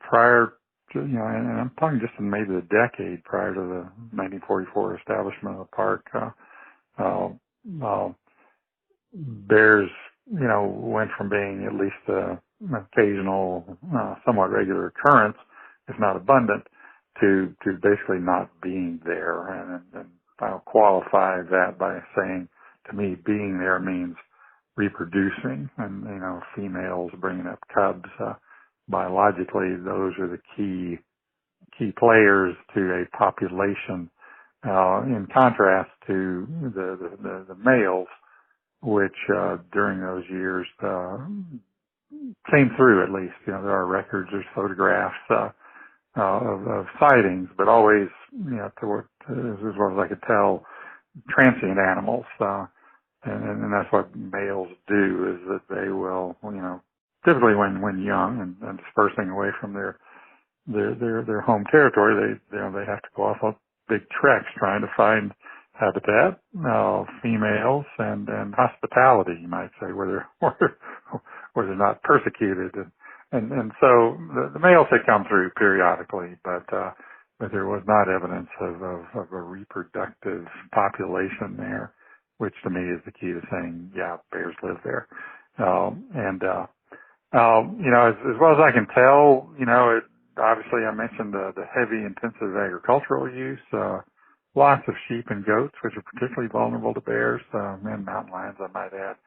prior to, and I'm talking just in maybe the decade prior to the 1944 establishment of the park, uh, uh, bears, went from being at least an occasional, somewhat regular occurrence, if not abundant, to basically not being there. And I'll qualify that by saying, to me, being there means reproducing, and females bringing up cubs. Biologically, those are the key players to a population. In contrast to the males, which during those years came through at least. There are records, there's photographs of sightings, but always, as well as I could tell, transient animals. And that's what males do, is that they will, typically when young and dispersing away from their home territory, they have to go off on big treks trying to find habitat, females, and hospitality, you might say, where they're not persecuted. And so the males had come through periodically, but there was not evidence of a reproductive population there, which to me is the key to saying, yeah, bears live there. As well as I can tell, obviously I mentioned the heavy intensive agricultural use, lots of sheep and goats, which are particularly vulnerable to bears, and mountain lions, I might add.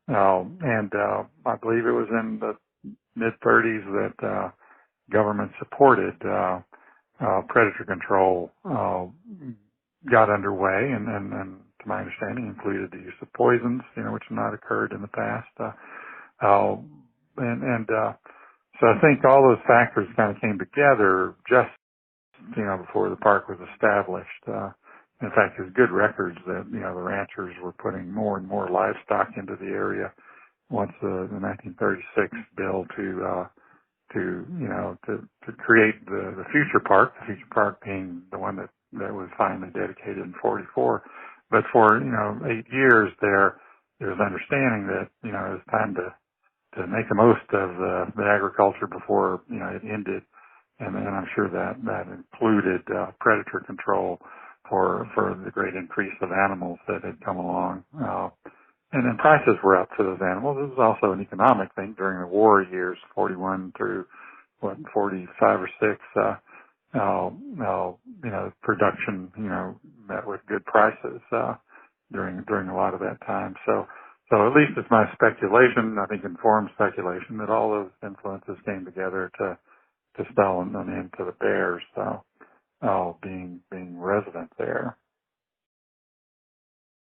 I believe it was in the mid-30s that government supported predator control got underway, and to my understanding included the use of poisons, which had not occurred in the past. So I think all those factors kind of came together just before the park was established. In fact, there's good records that, the ranchers were putting more and more livestock into the area once the 1936 bill to create the future park being the one that was finally dedicated in 44. But for, 8 years there's understanding that, it was time to make the most of the agriculture before, it ended. And I'm sure that included predator control for the great increase of animals that had come along. And then prices were up for those animals. It was also an economic thing during the war years, 41 through 45 or 6. Production, met with good prices during a lot of that time. So at least it's my speculation, I think informed speculation, that all those influences came together to spell an end to the bears being resident there.